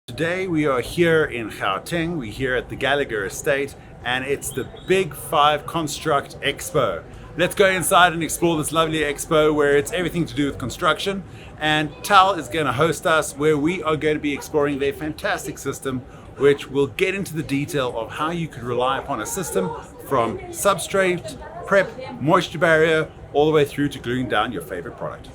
Today we are here in Gauteng, we're here at the Gallagher Estate, and it's the Big 5 Construct Expo. Let's go inside and explore this lovely expo where it's everything to do with construction, and Tal is going to host us where we are going to be exploring their fantastic system, which will get into the detail of how you could rely upon a system from substrate, prep, moisture barrier, all the way through to gluing down your favorite product.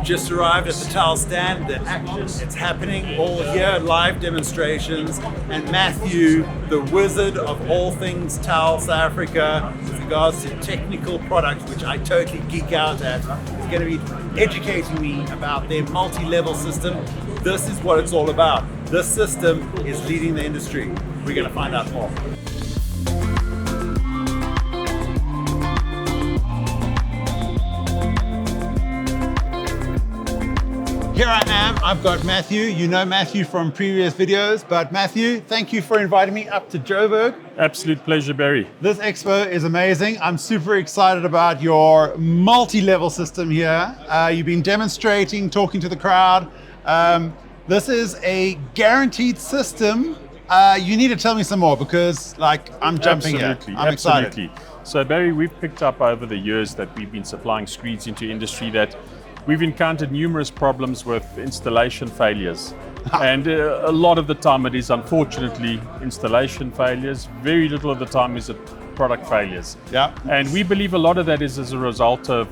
Just arrived at the Tal stand. The action, it's happening all here, live demonstrations. And Matthew, the wizard of all things Tal South Africa, with regards to technical products, which I totally geek out at, is going to be educating me about their multi-level system. This is what it's all about. This system is leading the industry. We're going to find out more. Here I am, I've got Matthew. You know Matthew from previous videos, but Matthew, thank you for inviting me up to Joburg. Absolute pleasure, Barry. This expo is amazing. I'm super excited about your multi-level system here. You've been demonstrating, talking to the crowd. This is a guaranteed system. You need to tell me some more because I'm jumping here. I'm excited. So Barry, we've picked up over the years that we've been supplying screeds into industry that we've encountered numerous problems with installation failures. And a lot of the time it is unfortunately installation failures. Very little of the time is it product failures. Yeah. And we believe a lot of that is as a result of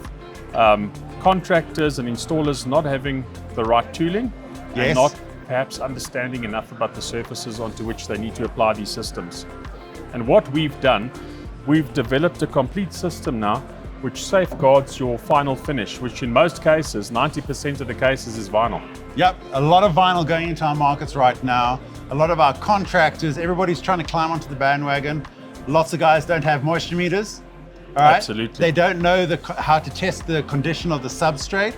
contractors and installers not having the right tooling and not perhaps understanding enough about the surfaces onto which they need to apply these systems. And what we've done, we've developed a complete system now which safeguards your final finish, which in most cases, 90% of the cases is vinyl. Yep, a lot of vinyl going into our markets right now. A lot of our contractors, everybody's trying to climb onto the bandwagon. Lots of guys don't have moisture meters. All right? Absolutely. They don't know how to test the condition of the substrate.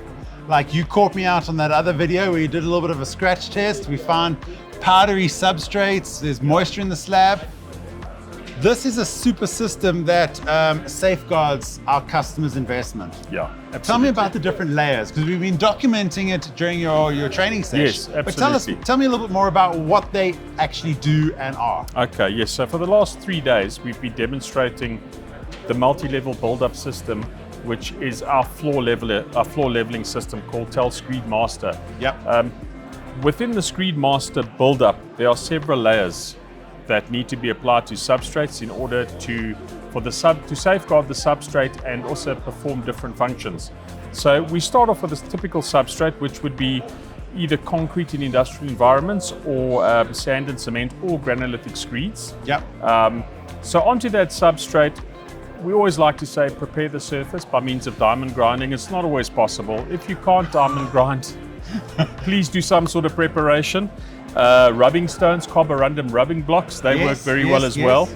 Like you caught me out on that other video where you did a little bit of a scratch test. We found powdery substrates, there's moisture in the slab. This is a super system that safeguards our customers' investment. Yeah, absolutely. Tell me about the different layers, because we've been documenting it during your training session. Yes, absolutely. But tell me a little bit more about what they actually do and are. Okay, yes. So for the last 3 days, we've been demonstrating the multi-level build-up system, which is our floor leveling system called Tal Screed Master. Yep. Within the Screed Master build-up, there are several layers that need to be applied to substrates in order to safeguard the substrate and also perform different functions. So we start off with a typical substrate, which would be either concrete in industrial environments or sand and cement or granulatic screeds. Yep. So onto that substrate, we always like to say prepare the surface by means of diamond grinding. It's not always possible. If you can't diamond grind, please do some sort of preparation. Rubbing stones, carborundum rubbing blocks, they work very well as well.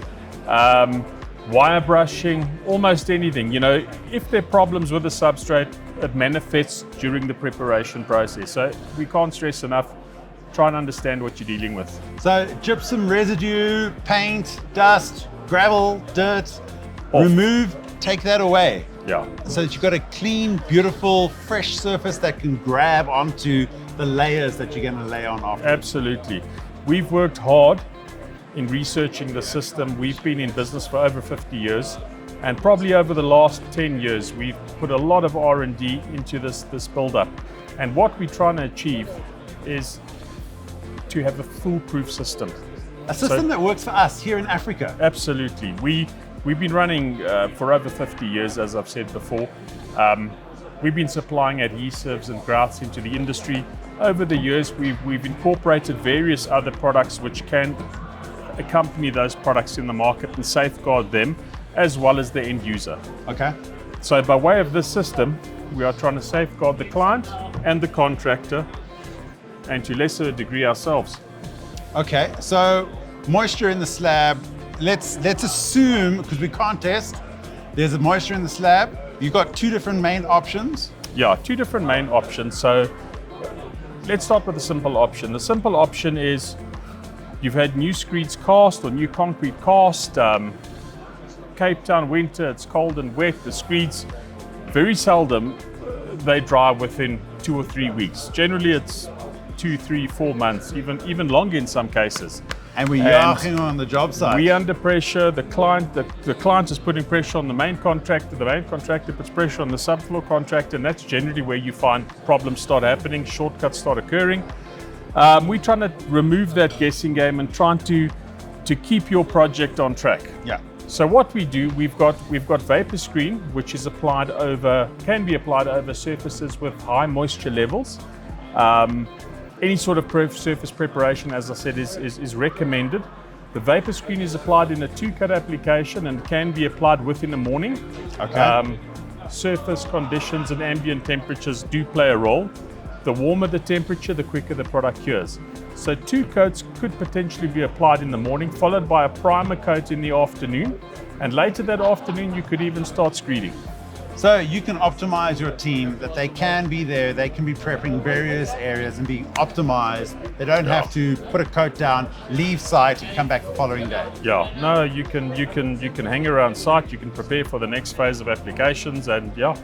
Wire brushing, almost anything. You know, if there are problems with the substrate, it manifests during the preparation process. So we can't stress enough, try and understand what you're dealing with. So gypsum residue, paint, dust, gravel, dirt, take that away. Yeah. So that you've got a clean, beautiful, fresh surface that can grab onto the layers that you're going to lay on after. Absolutely. We've worked hard in researching the system. We've been in business for over 50 years, and probably over the last 10 years, we've put a lot of R&D into this build-up. And what we're trying to achieve is to have a foolproof system. A system that works for us here in Africa. Absolutely. We've been running for over 50 years, as I've said before. We've been supplying adhesives and grouts into the industry. Over the years, we've incorporated various other products which can accompany those products in the market and safeguard them, as well as the end user. Okay. So by way of this system, we are trying to safeguard the client and the contractor, and to lesser degree ourselves. Okay, so moisture in the slab, let's assume, because we can't test, there's a moisture in the slab. You've got two different main options. Yeah, two different main options. So let's start with the simple option. The simple option is you've had new screeds cast or new concrete cast. Cape Town winter, it's cold and wet. The screeds, very seldom they dry within 2 or 3 weeks. Generally it's 2, 3, 4 months, even longer in some cases. And we're yachting on the job site. We're under pressure. The client is putting pressure on the main contractor. The main contractor puts pressure on the subfloor contractor, and that's generally where you find problems start happening, shortcuts start occurring. We're trying to remove that guessing game and trying to keep your project on track. Yeah. So what we do, we've got vapor screen, which is can be applied over surfaces with high moisture levels. Any sort of surface preparation, as I said, is recommended. The vapor screen is applied in a 2-cut application and can be applied within the morning. Okay. Surface conditions and ambient temperatures do play a role. The warmer the temperature, the quicker the product cures. So 2 coats could potentially be applied in the morning, followed by a primer coat in the afternoon. And later that afternoon, you could even start screeding. So you can optimize your team, that they can be there, they can be prepping various areas and be optimized. They don't have to put a coat down, leave site, and come back the following day. Yeah, no, you can hang around site, you can prepare for the next phase of applications, and yeah.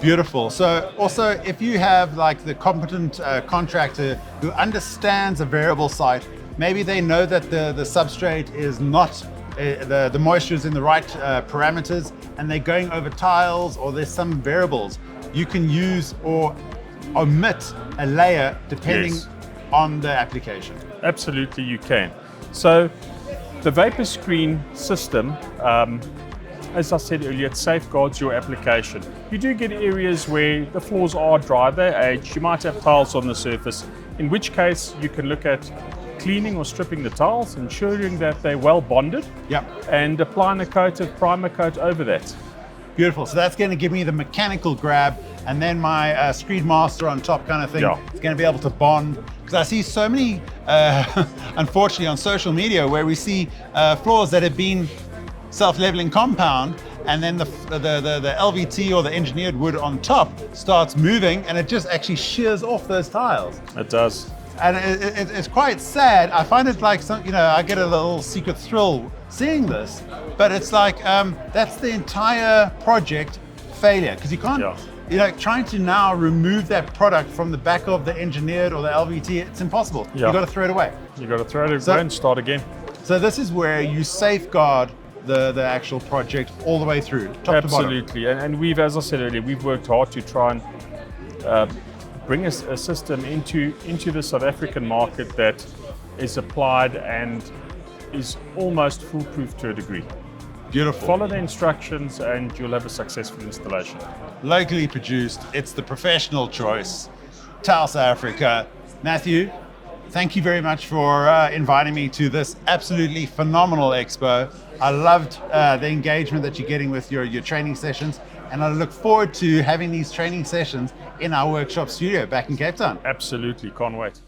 Beautiful. So also, if you have like the competent contractor who understands a variable site, maybe they know that the substrate is not the moisture is in the right parameters, and they're going over tiles, or there's some variables, you can use or omit a layer depending on the application. Absolutely, you can. So the vapor screen system, as I said earlier, it safeguards your application. You do get areas where the floors are dry, they're aged, you might have tiles on the surface, in which case you can look at cleaning or stripping the tiles, ensuring that they're well bonded, and applying a primer coat over that. Beautiful. So that's going to give me the mechanical grab, and then my screed master on top kind of thing. It's going to be able to bond. Because I see so many, unfortunately, on social media where we see floors that have been self-leveling compound, and then the LVT or the engineered wood on top starts moving, and it just actually shears off those tiles. It does. And it's quite sad. I find it like I get a little secret thrill seeing this, but it's like that's the entire project failure, because you can't, trying to now remove that product from the back of the engineered or the LVT, it's impossible. You've got to throw it away. You've got to throw it away and start again. So this is where you safeguard the actual project all the way through, top to bottom. Absolutely, and we've, as I said earlier, we've worked hard to try and bring a system into the South African market that is applied and is almost foolproof to a degree. Beautiful. Follow the instructions and you'll have a successful installation. Locally produced, it's the professional choice. Tau South Africa. Matthew, thank you very much for inviting me to this absolutely phenomenal expo. I loved the engagement that you're getting with your training sessions, and I look forward to having these training sessions in our workshop studio back in Cape Town. Absolutely, can't wait.